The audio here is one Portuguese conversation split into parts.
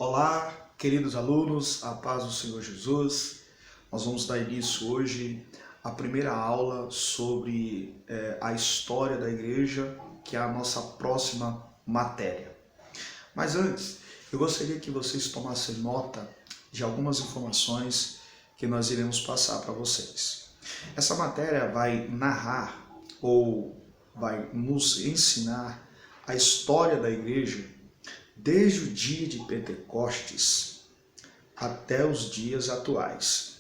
Olá, queridos alunos, a paz do Senhor Jesus. Nós vamos dar início hoje à primeira aula sobre a história da igreja, que é a nossa próxima matéria. Mas antes, eu gostaria que vocês tomassem nota de algumas informações que nós iremos passar para vocês. Essa matéria vai narrar ou vai nos ensinar a história da igreja desde o dia de Pentecostes até os dias atuais.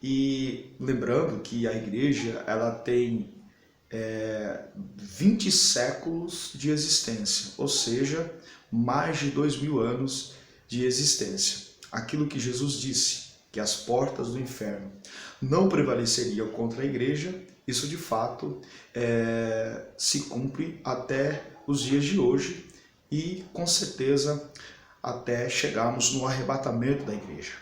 E lembrando que a igreja ela tem 20 séculos de existência, ou seja, mais de 2000 anos de existência. Aquilo que Jesus disse, que as portas do inferno não prevaleceriam contra a igreja, isso de fato se cumpre até os dias de hoje e com certeza até chegarmos no arrebatamento da igreja.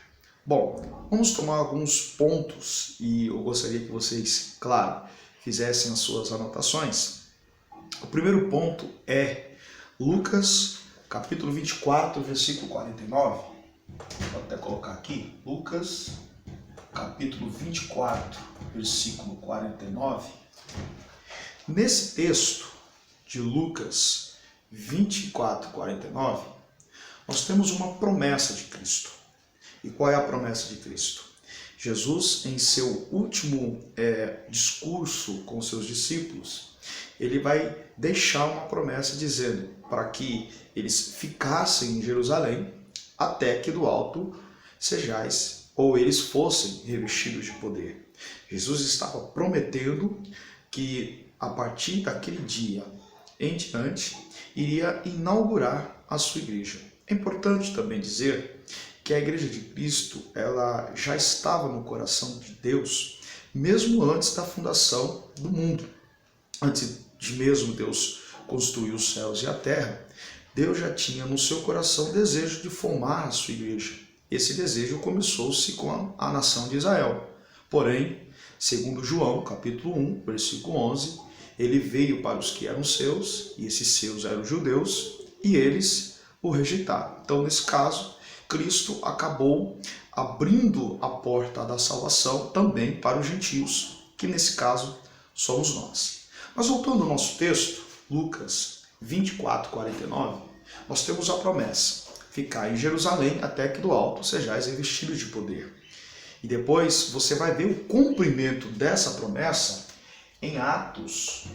Bom, vamos tomar alguns pontos e eu gostaria que vocês, claro, fizessem as suas anotações. O primeiro ponto é Lucas, capítulo 24, versículo 49. Vou até colocar aqui, Lucas, capítulo 24, versículo 49. Nesse texto de Lucas 24, 49, nós temos uma promessa de Cristo. E qual é a promessa de Cristo? Jesus, em seu último discurso com seus discípulos, ele vai deixar uma promessa dizendo para que eles ficassem em Jerusalém até que do alto sejais, ou eles fossem revestidos de poder. Jesus estava prometendo que a partir daquele dia em diante iria inaugurar a sua igreja. É importante também dizer que a igreja de Cristo ela já estava no coração de Deus mesmo antes da fundação do mundo. Antes de mesmo Deus construir os céus e a terra, Deus já tinha no seu coração o desejo de formar a sua igreja. Esse desejo começou-se com a nação de Israel. Porém, segundo João, capítulo 1, versículo 11, ele veio para os que eram seus, e esses seus eram judeus, e eles o rejeitaram. Então, nesse caso, Cristo acabou abrindo a porta da salvação também para os gentios, que nesse caso somos nós. Mas voltando ao nosso texto, Lucas 24, 49, nós temos a promessa: ficar em Jerusalém até que do alto sejais revestidos de poder. E depois você vai ver o cumprimento dessa promessa em Atos,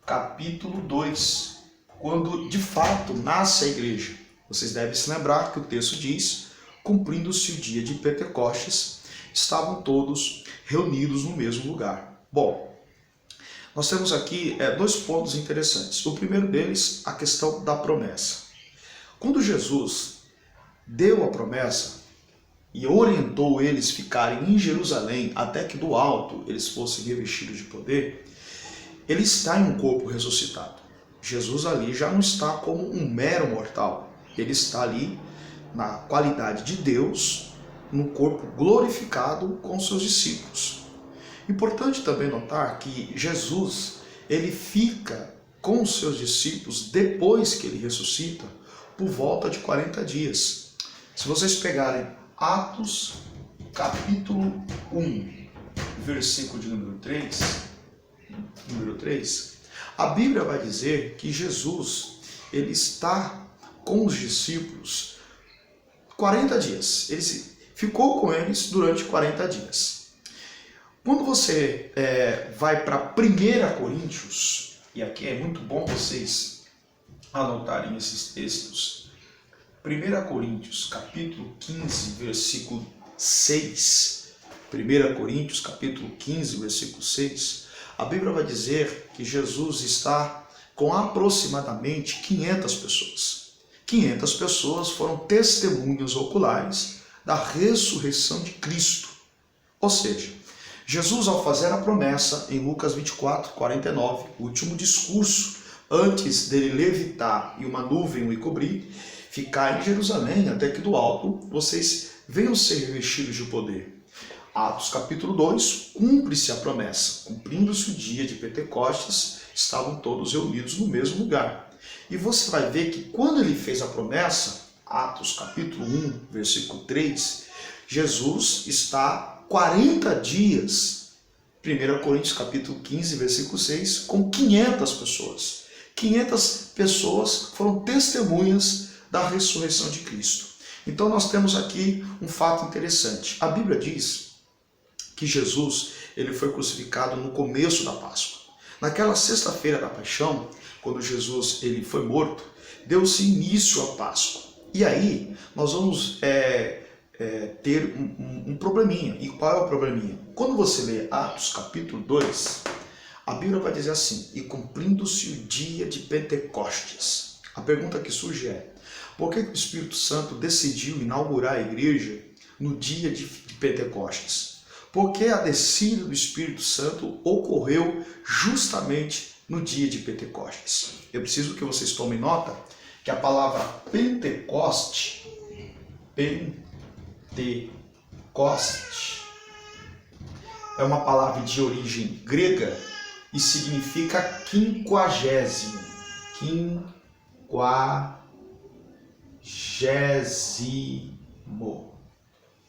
capítulo 2, quando de fato nasce a igreja. Vocês devem se lembrar que o texto diz: cumprindo-se o dia de Pentecostes, estavam todos reunidos no mesmo lugar. Bom, nós temos aqui dois pontos interessantes. O primeiro deles, a questão da promessa. Quando Jesus deu a promessa e orientou eles ficarem em Jerusalém até que do alto eles fossem revestidos de poder, ele está em um corpo ressuscitado. Jesus ali já não está como um mero mortal. Ele está ali na qualidade de Deus, no corpo glorificado com seus discípulos. Importante também notar que Jesus, ele fica com os seus discípulos depois que ele ressuscita por volta de 40 dias. Se vocês pegarem Atos, capítulo 1, versículo de número 3, a Bíblia vai dizer que Jesus, ele está com os discípulos 40 dias. Ele ficou com eles durante 40 dias. Quando você vai para 1 Coríntios, e aqui é muito bom vocês anotarem esses textos, 1 Coríntios, capítulo 15, versículo 6, 1 Coríntios, capítulo 15, versículo 6, a Bíblia vai dizer que Jesus está com aproximadamente 500 pessoas. 500 pessoas foram testemunhas oculares da ressurreição de Cristo. Ou seja, Jesus, ao fazer a promessa em Lucas 24, 49, o último discurso, antes dele levitar e uma nuvem o cobrir, ficar em Jerusalém até que do alto vocês venham ser revestidos de poder. Atos capítulo 2, cumpre-se a promessa. Cumprindo-se o dia de Pentecostes, estavam todos reunidos no mesmo lugar. E você vai ver que quando ele fez a promessa, Atos capítulo 1, versículo 3, Jesus está 40 dias, 1 Coríntios capítulo 15, versículo 6, com 500 pessoas. 500 pessoas foram testemunhas da ressurreição de Cristo. Então nós temos aqui um fato interessante. A Bíblia diz que Jesus ele foi crucificado no começo da Páscoa. Naquela sexta-feira da paixão, quando Jesus ele foi morto, deu-se início à Páscoa. E aí nós vamos ter um probleminha. E qual é o probleminha? Quando você lê Atos capítulo 2, a Bíblia vai dizer assim: e cumprindo-se o dia de Pentecostes. A pergunta que surge é: por que o Espírito Santo decidiu inaugurar a igreja no dia de Pentecostes? Porque a descida do Espírito Santo ocorreu justamente no dia de Pentecostes. Eu preciso que vocês tomem nota que a palavra Pentecoste, é uma palavra de origem grega e significa quinquagésimo.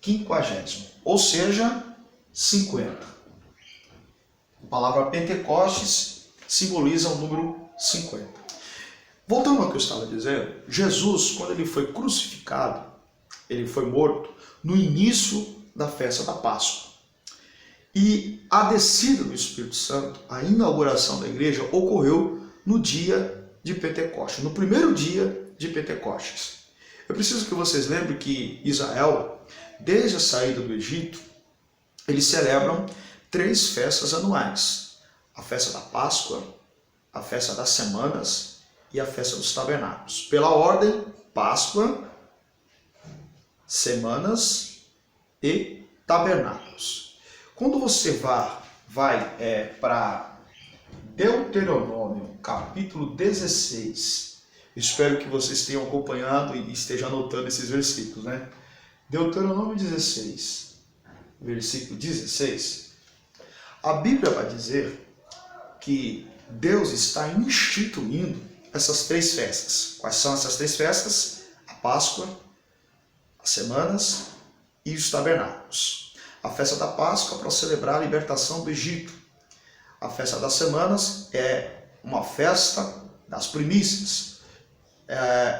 Quinquagésimo. Ou seja, 50. A palavra Pentecostes simboliza o número 50. Voltando ao que eu estava dizendo, Jesus, quando ele foi crucificado, ele foi morto no início da festa da Páscoa. E a descida do Espírito Santo, a inauguração da igreja, ocorreu no dia de Pentecostes, no primeiro dia de Pentecostes. Eu preciso que vocês lembrem que Israel, desde a saída do Egito, eles celebram 3 festas anuais: a festa da Páscoa, a festa das semanas e a festa dos tabernáculos. Pela ordem: Páscoa, semanas e tabernáculos. Quando você vai para Deuteronômio, capítulo 16, espero que vocês tenham acompanhado e estejam anotando esses versículos, né? Deuteronômio 16, versículo 16, a Bíblia vai dizer que Deus está instituindo essas 3 festas. Quais são essas 3 festas? A Páscoa, as semanas e os tabernáculos. A festa da Páscoa para celebrar a libertação do Egito. A festa das semanas é uma festa das primícias,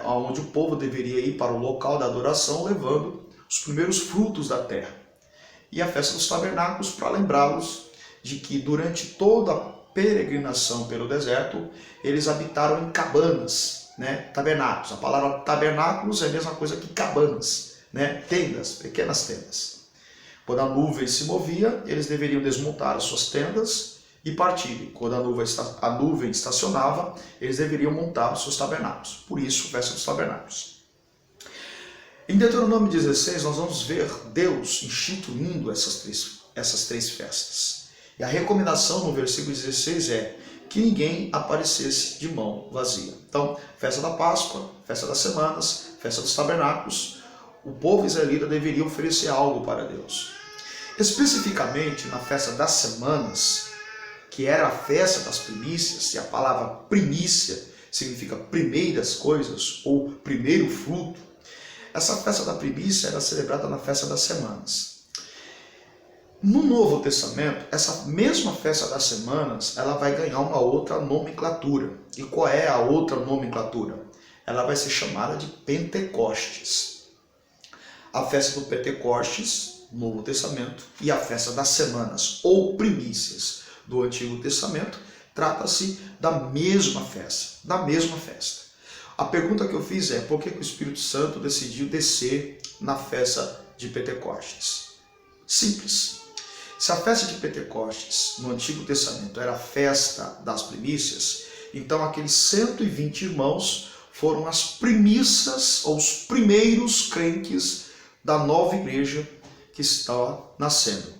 onde o povo deveria ir para o local da adoração levando os primeiros frutos da terra. E a festa dos tabernáculos para lembrá-los de que durante toda a peregrinação pelo deserto, eles habitaram em cabanas, né? Tabernáculos. A palavra tabernáculos é a mesma coisa que cabanas, né? Tendas, pequenas tendas. Quando a nuvem se movia, eles deveriam desmontar as suas tendas e partir. Quando a nuvem estacionava, eles deveriam montar os seus tabernáculos. Por isso, festa dos tabernáculos. Em Deuteronômio 16, nós vamos ver Deus instituindo essas três festas. E a recomendação no versículo 16 é que ninguém aparecesse de mão vazia. Então, festa da Páscoa, festa das semanas, festa dos tabernáculos, o povo israelita deveria oferecer algo para Deus. Especificamente na festa das semanas, que era a festa das primícias, e a palavra primícia significa primeiras coisas ou primeiro fruto, essa festa da primícia era celebrada na festa das semanas. No Novo Testamento, essa mesma festa das semanas, ela vai ganhar uma outra nomenclatura. E qual é a outra nomenclatura? Ela vai ser chamada de Pentecostes. A festa do Pentecostes, Novo Testamento, e a festa das semanas, ou primícias, do Antigo Testamento, trata-se da mesma festa. A pergunta que eu fiz é, por que o Espírito Santo decidiu descer na festa de Pentecostes? Simples. Se a festa de Pentecostes, no Antigo Testamento, era a festa das primícias, então aqueles 120 irmãos foram as primícias, ou os primeiros crentes da nova igreja que estava nascendo.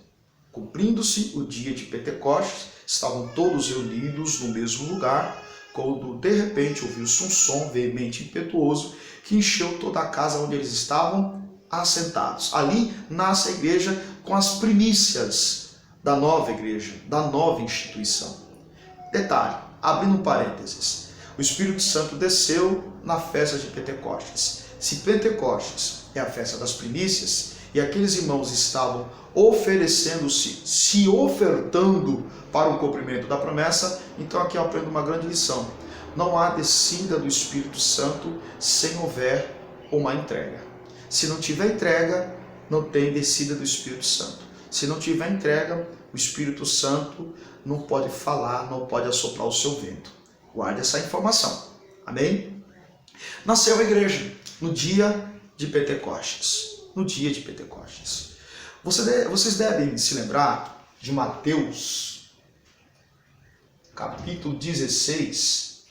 Cumprindo-se o dia de Pentecostes, estavam todos reunidos no mesmo lugar, quando de repente ouviu-se um som veemente e impetuoso que encheu toda a casa onde eles estavam assentados. Ali nasce a igreja com as primícias da nova igreja, da nova instituição. Detalhe, abrindo parênteses, o Espírito Santo desceu na festa de Pentecostes. Se Pentecostes é a festa das primícias e aqueles irmãos estavam oferecendo-se, se ofertando para o cumprimento da promessa, então aqui eu aprendo uma grande lição. Não há descida do Espírito Santo sem houver uma entrega. Se não tiver entrega, não tem descida do Espírito Santo. Se não tiver entrega, o Espírito Santo não pode falar, não pode assoprar o seu vento. Guarde essa informação. Amém? Nasceu a igreja no dia de Pentecostes. No dia de Pentecostes. Vocês devem se lembrar de Mateus, capítulo 16,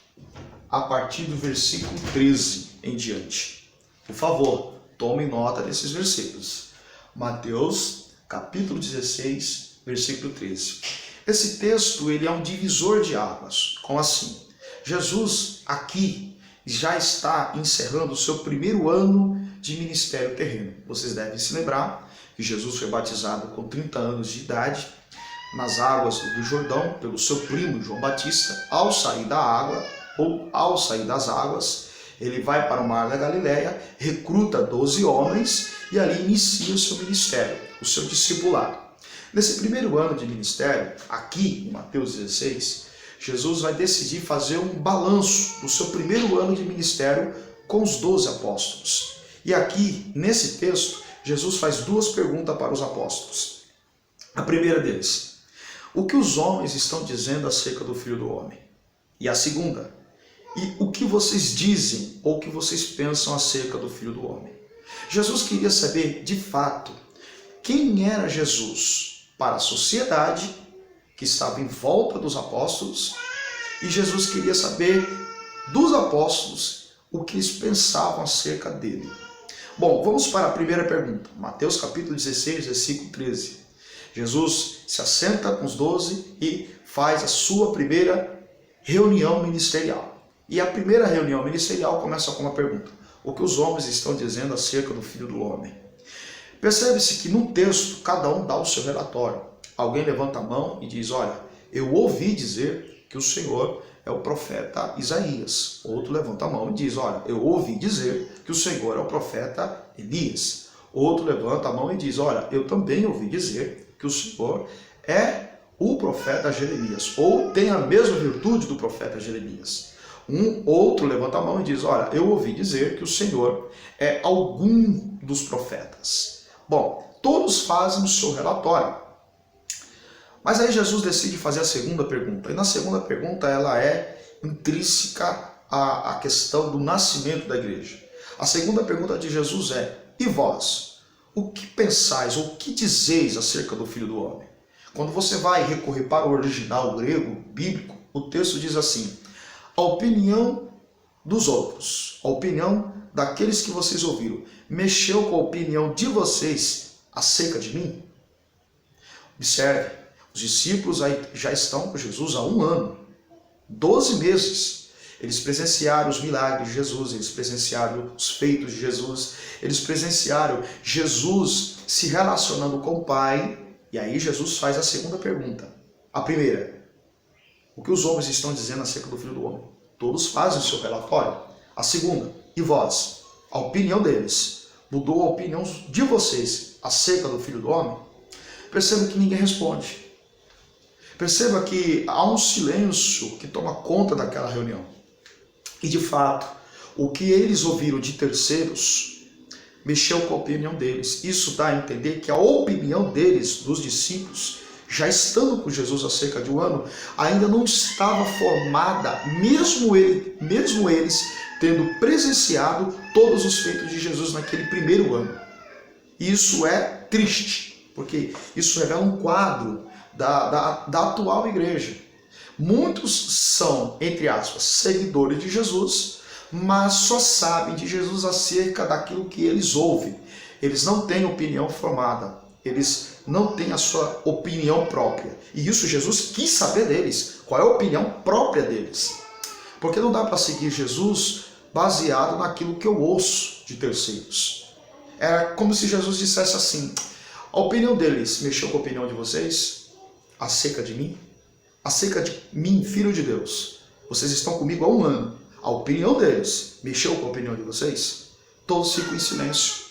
a partir do versículo 13 em diante. Por favor, tomem nota desses versículos. Mateus, capítulo 16, versículo 13. Esse texto ele é um divisor de águas. Como assim? Jesus aqui já está encerrando o seu primeiro ano de ministério terreno. Vocês devem se lembrar que Jesus foi batizado com 30 anos de idade nas águas do Jordão pelo seu primo João Batista. Ao sair da água, ou ao sair das águas, ele vai para o mar da Galileia, recruta 12 homens e ali inicia o seu ministério, o seu discipulado. Nesse primeiro ano de ministério, aqui em Mateus 16, Jesus vai decidir fazer um balanço do seu primeiro ano de ministério com os 12 apóstolos. E aqui, nesse texto, Jesus faz duas perguntas para os apóstolos. A primeira deles, o que os homens estão dizendo acerca do Filho do Homem? E a segunda, e o que vocês dizem ou o que vocês pensam acerca do Filho do Homem? Jesus queria saber, de fato, quem era Jesus para a sociedade que estava em volta dos apóstolos, e Jesus queria saber dos apóstolos o que eles pensavam acerca dele. Bom, vamos para a primeira pergunta. Mateus capítulo 16, versículo 13. Jesus se assenta com os 12 e faz a sua primeira reunião ministerial. E a primeira reunião ministerial começa com uma pergunta. O que os homens estão dizendo acerca do Filho do Homem? Percebe-se que no texto, cada um dá o seu relatório. Alguém levanta a mão e diz, olha, eu ouvi dizer que o Senhor é o profeta Isaías. Outro levanta a mão e diz, olha, eu ouvi dizer que o Senhor é o profeta Elias. Outro levanta a mão e diz, olha, eu também ouvi dizer que o Senhor é o profeta Jeremias, ou tem a mesma virtude do profeta Jeremias. Outro levanta a mão e diz, olha, eu ouvi dizer que o Senhor é algum dos profetas. Bom, todos fazem o seu relatório. Mas aí Jesus decide fazer a segunda pergunta. E na segunda pergunta ela é intrínseca à questão do nascimento da igreja. A segunda pergunta de Jesus é, e vós? O que pensais ou o que dizeis acerca do Filho do Homem? Quando você vai recorrer para o original grego, bíblico, o texto diz assim, a opinião dos outros, a opinião daqueles que vocês ouviram, mexeu com a opinião de vocês acerca de mim? Observe, os discípulos já estão com Jesus há 1 ano, 12 meses. Eles presenciaram os milagres de Jesus, eles presenciaram os feitos de Jesus, eles presenciaram Jesus se relacionando com o Pai. E aí Jesus faz a segunda pergunta. A primeira, o que os homens estão dizendo acerca do Filho do Homem? Todos fazem o seu relatório. A segunda, e vós? A opinião deles mudou a opinião de vocês acerca do Filho do Homem? Perceba que ninguém responde. Perceba que há um silêncio que toma conta daquela reunião. E de fato, o que eles ouviram de terceiros mexeu com a opinião deles. Isso dá a entender que a opinião deles, dos discípulos, já estando com Jesus há cerca de 1 ano, ainda não estava formada, mesmo eles tendo presenciado todos os feitos de Jesus naquele primeiro ano. E isso é triste, porque isso revela um quadro da atual igreja. Muitos são, entre aspas, seguidores de Jesus, mas só sabem de Jesus acerca daquilo que eles ouvem. Eles não têm opinião formada, eles não têm a sua opinião própria. E isso Jesus quis saber deles, qual é a opinião própria deles. Porque não dá para seguir Jesus baseado naquilo que eu ouço de terceiros. É como se Jesus dissesse assim, a opinião deles mexeu com a opinião de vocês? Acerca de mim? Acerca de mim, filho de Deus. Vocês estão comigo há 1 ano. A opinião deles mexeu com a opinião de vocês? todos ficam em silêncio.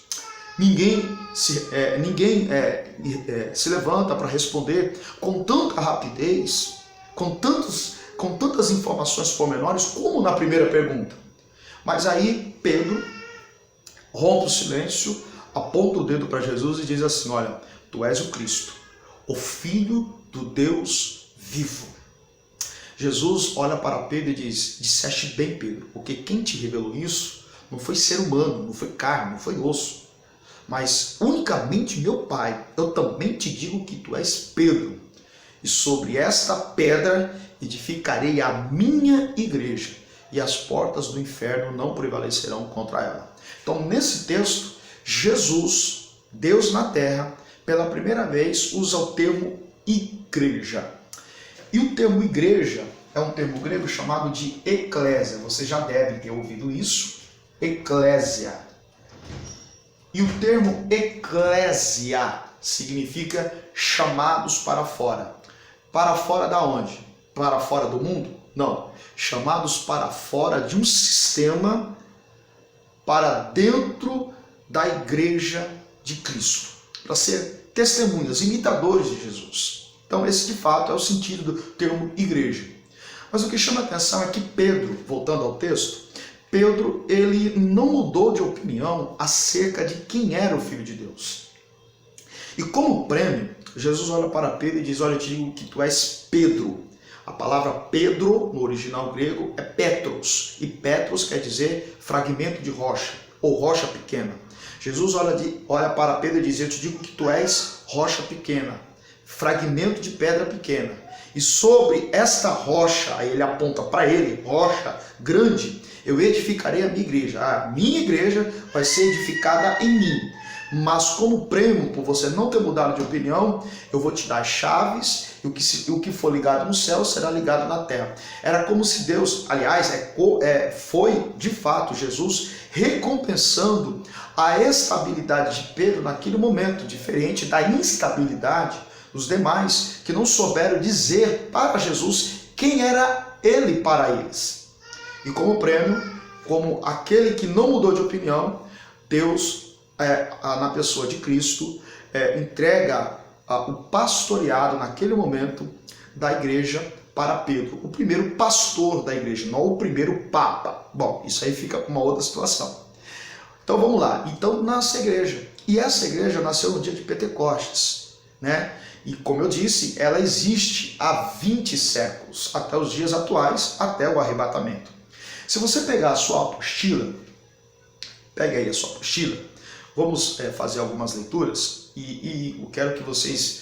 Ninguém se levanta para responder com tanta rapidez, com tantas informações pormenores como na primeira pergunta. Mas aí Pedro rompe o silêncio, aponta o dedo para Jesus e diz assim: olha, tu és o Cristo, o Filho do Deus vivo. Jesus olha para Pedro e diz: disseste bem, Pedro, porque quem te revelou isso não foi ser humano, não foi carne, não foi osso, mas unicamente meu Pai. Eu também te digo que tu és Pedro, e sobre esta pedra edificarei a minha igreja, e as portas do inferno não prevalecerão contra ela. Então, nesse texto, Jesus, Deus na terra, pela primeira vez usa o termo igreja. E o termo igreja é um termo grego chamado de eclésia. Você já deve ter ouvido isso, eclésia. E o termo eclésia significa chamados para fora. Para fora da onde? Para fora do mundo? Não. Chamados para fora de um sistema, para dentro da igreja de Cristo, para ser testemunhas, imitadores de Jesus. Então esse de fato é o sentido do termo igreja. Mas o que chama a atenção é que Pedro, voltando ao texto, Pedro ele não mudou de opinião acerca de quem era o Filho de Deus. E como prêmio, Jesus olha para Pedro e diz: olha, eu te digo que tu és Pedro. A palavra Pedro, no original grego, é Petros. E Petros quer dizer fragmento de rocha, ou rocha pequena. Jesus olha para Pedro e diz: eu te digo que tu és rocha pequena, fragmento de pedra pequena. E sobre esta rocha, aí ele aponta para ele, rocha grande, eu edificarei a minha igreja. A minha igreja vai ser edificada em mim. Mas como prêmio por você não ter mudado de opinião, eu vou te dar chaves, e o que for ligado no céu será ligado na terra. Era como se Deus, aliás, foi de fato Jesus recompensando a estabilidade de Pedro naquele momento, diferente da instabilidade dos demais que não souberam dizer para Jesus quem era ele para eles. E como prêmio, como aquele que não mudou de opinião, Deus, na pessoa de Cristo, entrega o pastoreado naquele momento da igreja para Pedro, o primeiro pastor da igreja, não o primeiro papa. Bom, isso aí fica com uma outra situação. Então vamos lá. Então nasce a igreja. E essa igreja nasceu no dia de Pentecostes, né? E como eu disse, ela existe há 20 séculos, até os dias atuais, até o arrebatamento. Se você pegar a sua apostila, pega aí a sua apostila, vamos fazer algumas leituras e eu quero que vocês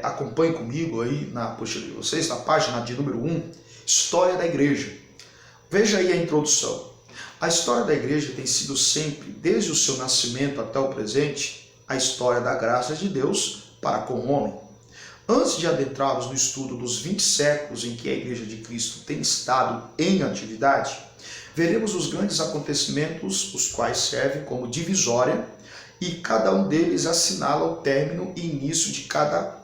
acompanhem comigo aí na apostila de vocês, na página de número 1, História da Igreja. Veja aí a introdução. A história da igreja tem sido sempre, desde o seu nascimento até o presente, a história da graça de Deus para com o homem. Antes de adentrarmos no estudo dos 20 séculos em que a Igreja de Cristo tem estado em atividade, veremos os grandes acontecimentos, os quais servem como divisória, e cada um deles assinala o término e início de cada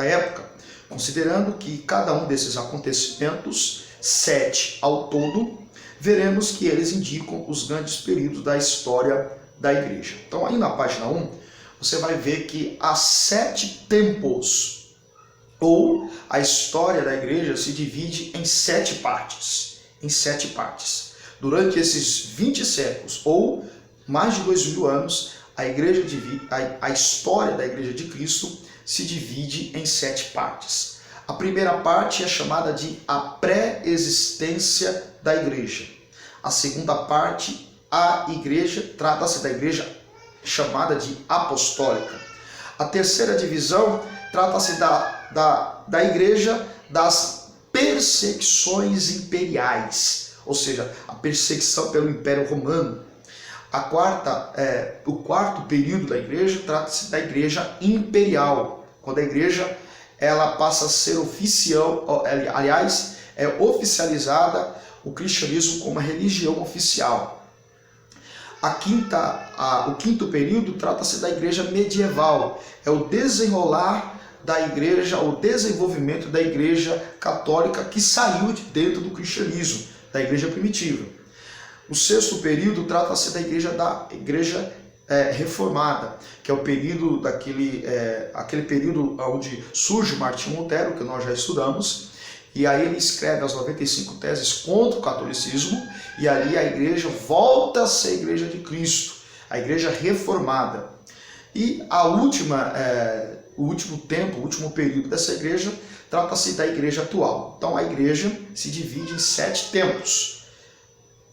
época, considerando que cada um desses acontecimentos, 7 ao todo, veremos que eles indicam os grandes períodos da história da igreja. Então aí na página 1, você vai ver que há 7 tempos, ou a história da igreja se divide em 7 partes. Em 7 partes. Durante esses 20 séculos, ou mais de 2000 anos, a história da igreja de Cristo se divide em 7 partes. A primeira parte é chamada de a pré-existência da igreja. A segunda parte, a igreja, trata-se da igreja chamada de apostólica. A terceira divisão trata-se da igreja das perseguições imperiais, ou seja, a perseguição pelo Império Romano. O quarto período da igreja trata-se da igreja imperial, quando a igreja ela passa a ser oficial, aliás, é oficializada o cristianismo como uma religião oficial. O quinto período trata-se da igreja medieval, é o desenrolar da igreja, o desenvolvimento da igreja católica que saiu de dentro do cristianismo, da igreja primitiva. O sexto período trata-se da igreja reformada, que é o período aquele período onde surge Martinho Lutero, que nós já estudamos, e aí ele escreve as 95 teses contra o catolicismo, e ali a igreja volta a ser a igreja de Cristo, a igreja reformada. E o último período dessa igreja trata-se da igreja atual. Então a igreja se divide em 7 tempos: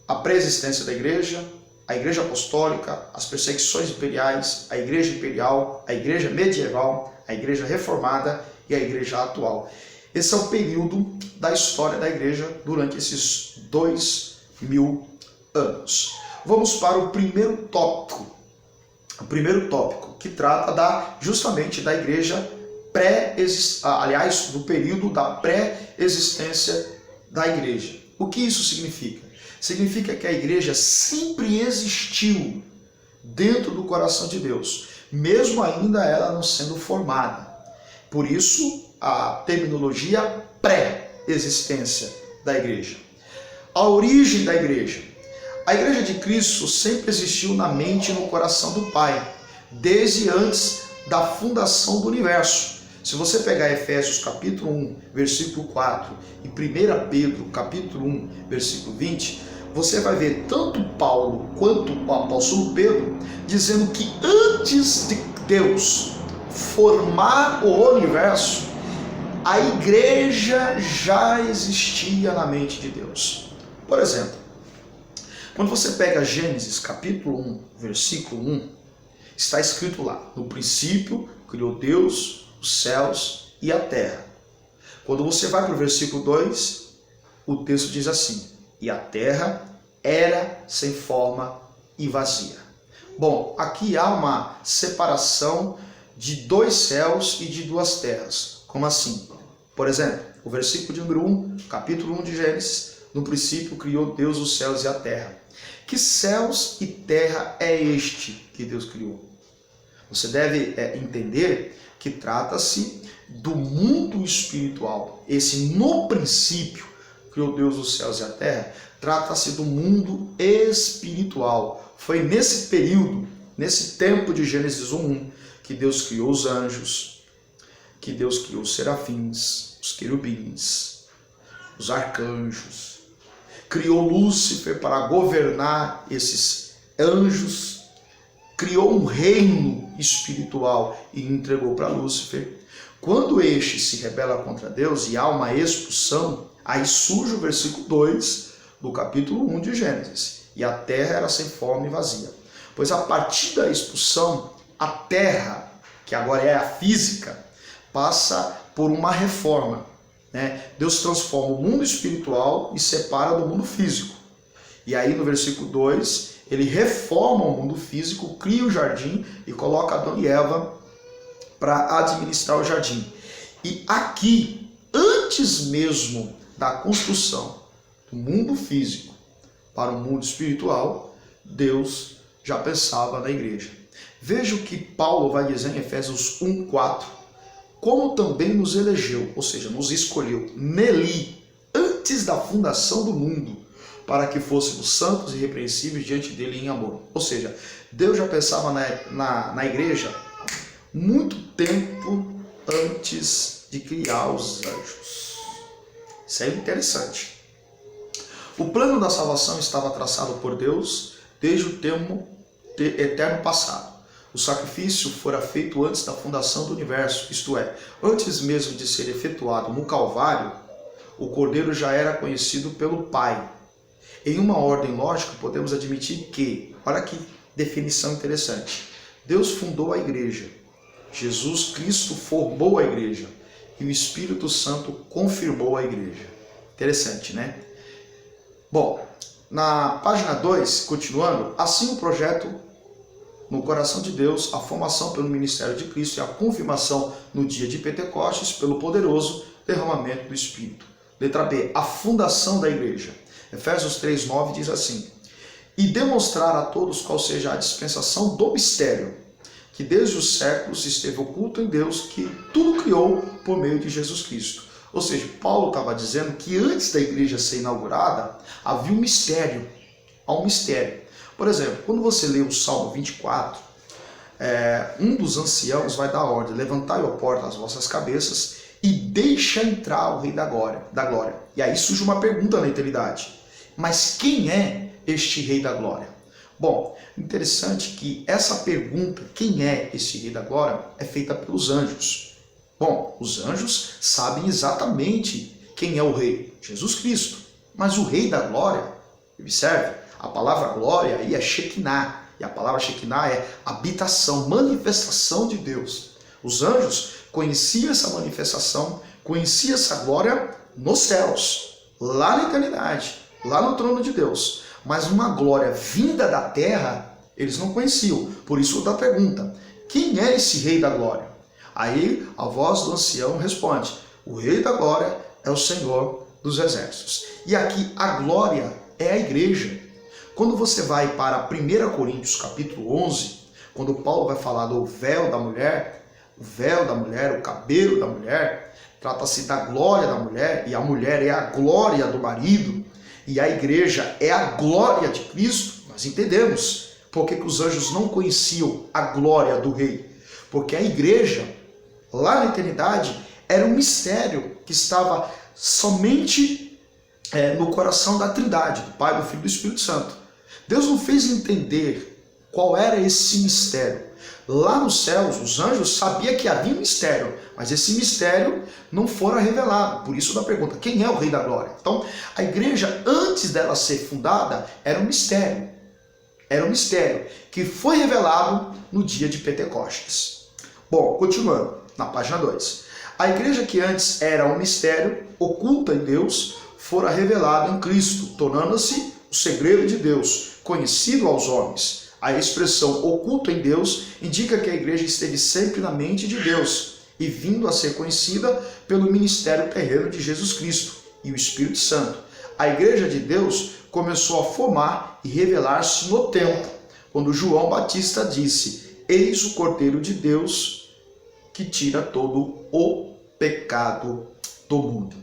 a pré-existência da igreja, a igreja apostólica, as perseguições imperiais, a igreja imperial, a igreja medieval, a igreja reformada e a igreja atual. Esse é o período da história da igreja durante esses 2000 anos. Vamos para o primeiro tópico. O primeiro tópico, que trata justamente da igreja do período da pré-existência da igreja. O que isso significa? Significa que a igreja sempre existiu dentro do coração de Deus, mesmo ainda ela não sendo formada. Por isso, a terminologia pré-existência da igreja. A origem da igreja. A igreja de Cristo sempre existiu na mente e no coração do Pai, desde antes da fundação do universo. Se você pegar Efésios capítulo 1, versículo 4 e 1 Pedro capítulo 1, versículo 20, você vai ver tanto Paulo quanto o apóstolo Pedro dizendo que antes de Deus formar o universo, a igreja já existia na mente de Deus. Por exemplo, quando você pega Gênesis capítulo 1, versículo 1, está escrito lá: no princípio criou Deus os céus e a terra. Quando você vai para o versículo 2, o texto diz assim: e a terra era sem forma e vazia. Bom, aqui há uma separação de 2 céus e de 2 terras. Como assim? Por exemplo, o versículo de número 1, capítulo 1 de Gênesis: no princípio criou Deus os céus e a terra. Que céus e terra é este que Deus criou? Você deve entender que trata-se do mundo espiritual. Esse no princípio criou Deus os céus e a terra, trata-se do mundo espiritual. Foi nesse período, nesse tempo de Gênesis 1, que Deus criou os anjos, que Deus criou os serafins, os querubins, os arcanjos, criou Lúcifer para governar esses anjos, criou um reino espiritual e entregou para Lúcifer. Quando este se rebela contra Deus e há uma expulsão, aí surge o versículo 2 do capítulo 1 de Gênesis: e a terra era sem forma e vazia. Pois a partir da expulsão, a terra, que agora é a física, passa por uma reforma. Deus transforma o mundo espiritual e separa do mundo físico. E aí no versículo 2, ele reforma o mundo físico, cria o jardim e coloca Adão e Eva para administrar o jardim. E aqui, antes mesmo da construção do mundo físico para o mundo espiritual, Deus já pensava na igreja. Veja o que Paulo vai dizer em Efésios 1:4. Como também nos elegeu, ou seja, nos escolheu nele, antes da fundação do mundo, para que fôssemos santos e irrepreensíveis diante dele em amor. Ou seja, Deus já pensava na igreja muito tempo antes de criar os anjos. Isso é interessante. O plano da salvação estava traçado por Deus desde o tempo eterno passado. O sacrifício fora feito antes da fundação do universo, isto é, antes mesmo de ser efetuado no Calvário, o Cordeiro já era conhecido pelo Pai. Em uma ordem lógica, podemos admitir que, olha que definição interessante, Deus fundou a igreja, Jesus Cristo formou a igreja e o Espírito Santo confirmou a igreja. Interessante, né? Bom, na página 2, continuando, assim o projeto no coração de Deus, a formação pelo ministério de Cristo e a confirmação no dia de Pentecostes pelo poderoso derramamento do Espírito. Letra B, a fundação da igreja. Efésios 3:9 diz assim: e demonstrar a todos qual seja a dispensação do mistério, que desde os séculos esteve oculto em Deus, que tudo criou por meio de Jesus Cristo. Ou seja, Paulo estava dizendo que antes da igreja ser inaugurada, havia um mistério, a um mistério. Por exemplo, quando você lê o Salmo 24, um dos anciãos vai dar ordem: levantai, ó porta, as vossas cabeças e deixa entrar o Rei da glória. E aí surge uma pergunta na eternidade: mas quem é este Rei da glória? Bom, interessante que essa pergunta, quem é esse Rei da glória, é feita pelos anjos. Bom, os anjos sabem exatamente quem é o Rei, Jesus Cristo. Mas o Rei da glória, observe, a palavra glória aí é Shekinah. E a palavra Shekinah é habitação, manifestação de Deus. Os anjos conheciam essa manifestação, conheciam essa glória nos céus, lá na eternidade, lá no trono de Deus. Mas uma glória vinda da terra, eles não conheciam. Por isso da pergunta: quem é esse Rei da glória? Aí a voz do ancião responde: o Rei da glória é o Senhor dos exércitos. E aqui a glória é a igreja. Quando você vai para 1 Coríntios capítulo 11, quando Paulo vai falar do véu da mulher, o cabelo da mulher, trata-se da glória da mulher, e a mulher é a glória do marido, e a igreja é a glória de Cristo. Nós entendemos por que os anjos não conheciam a glória do rei. Porque a igreja, lá na eternidade, era um mistério que estava somente no coração da Trindade, do Pai, do Filho e do Espírito Santo. Deus não fez entender qual era esse mistério. Lá nos céus, os anjos sabiam que havia um mistério, mas esse mistério não fora revelado. Por isso da pergunta: quem é o Rei da Glória? Então, a igreja, antes dela ser fundada, era um mistério. Era um mistério que foi revelado no dia de Pentecostes. Bom, continuando, na página 2. A igreja que antes era um mistério, oculta em Deus, fora revelada em Cristo, tornando-se o segredo de Deus, conhecido aos homens. A expressão oculto em Deus indica que a igreja esteve sempre na mente de Deus e vindo a ser conhecida pelo ministério terreno de Jesus Cristo e o Espírito Santo. A igreja de Deus começou a formar e revelar-se no tempo, quando João Batista disse: eis o Cordeiro de Deus que tira todo o pecado do mundo.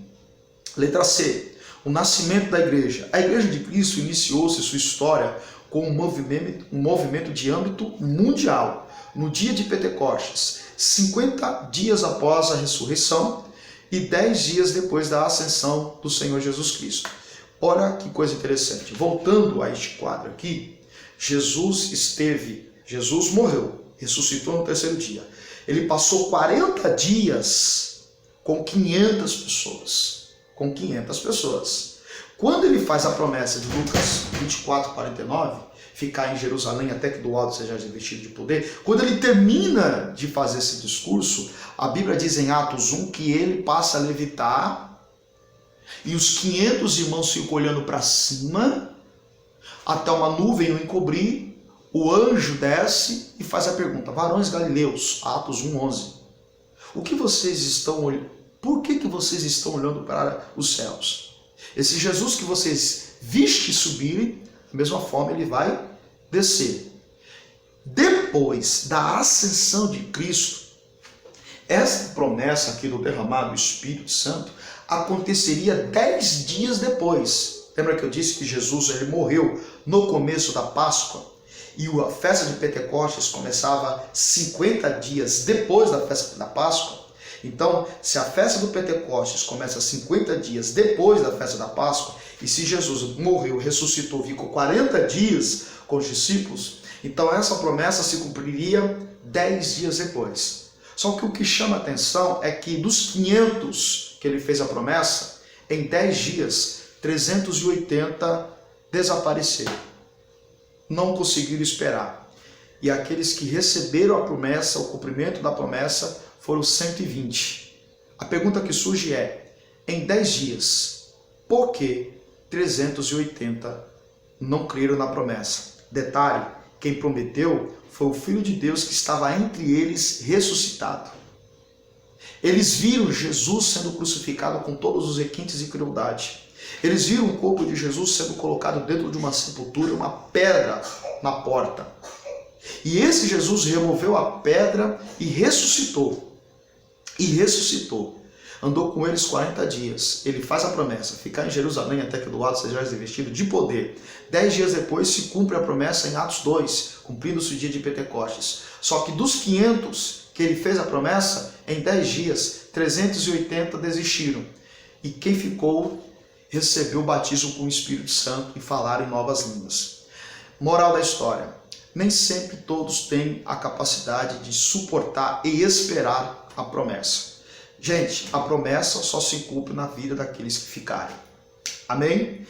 Letra C. O nascimento da igreja. A igreja de Cristo iniciou-se sua história com um movimento de âmbito mundial, no dia de Pentecostes, 50 dias após a ressurreição e 10 dias depois da ascensão do Senhor Jesus Cristo. Olha que coisa interessante. Voltando a este quadro aqui, Jesus morreu, ressuscitou no terceiro dia. Ele passou 40 dias com 500 pessoas. Quando ele faz a promessa de Lucas 24:49, ficar em Jerusalém até que do alto seja revestido de poder, quando ele termina de fazer esse discurso, a Bíblia diz em Atos 1 que ele passa a levitar e os 500 irmãos ficam olhando para cima até uma nuvem o encobrir. O anjo desce e faz a pergunta: varões galileus, Atos 1:11, o que vocês estão olhando? Por que vocês estão olhando para os céus? Esse Jesus que vocês viste subirem, da mesma forma ele vai descer. Depois da ascensão de Cristo, essa promessa aqui do derramado do Espírito Santo aconteceria 10 dias depois. Lembra que eu disse que Jesus ele morreu no começo da Páscoa? E a festa de Pentecostes começava 50 dias depois da festa da Páscoa. Então, se a festa do Pentecostes começa 50 dias depois da festa da Páscoa, e se Jesus morreu, ressuscitou, ficou 40 dias com os discípulos, então essa promessa se cumpriria 10 dias depois. Só que o que chama a atenção é que dos 500 que ele fez a promessa, em 10 dias, 380 desapareceram. Não conseguiram esperar. E aqueles que receberam a promessa, o cumprimento da promessa, foram 120. A pergunta que surge é: em 10 dias, por que 380 não creram na promessa? Detalhe, quem prometeu foi o Filho de Deus que estava entre eles ressuscitado. Eles viram Jesus sendo crucificado com todos os requintes de crueldade. Eles viram o corpo de Jesus sendo colocado dentro de uma sepultura, uma pedra na porta. E esse Jesus removeu a pedra e ressuscitou. andou com eles 40 dias. Ele faz a promessa, ficar em Jerusalém até que do alto sejais revestido de poder. 10 dias depois se cumpre a promessa em Atos 2, cumprindo-se o dia de Pentecostes. Só que dos 500 que ele fez a promessa, em 10 dias, 380 desistiram. E quem ficou recebeu o batismo com o Espírito Santo e falaram em novas línguas. Moral da história: nem sempre todos têm a capacidade de suportar e esperar a promessa. Gente, a promessa só se cumpre na vida daqueles que ficarem. Amém?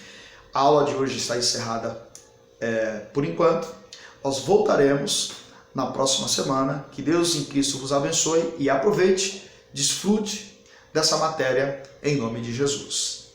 A aula de hoje está encerrada por enquanto. Nós voltaremos na próxima semana. Que Deus em Cristo vos abençoe e aproveite, desfrute dessa matéria em nome de Jesus.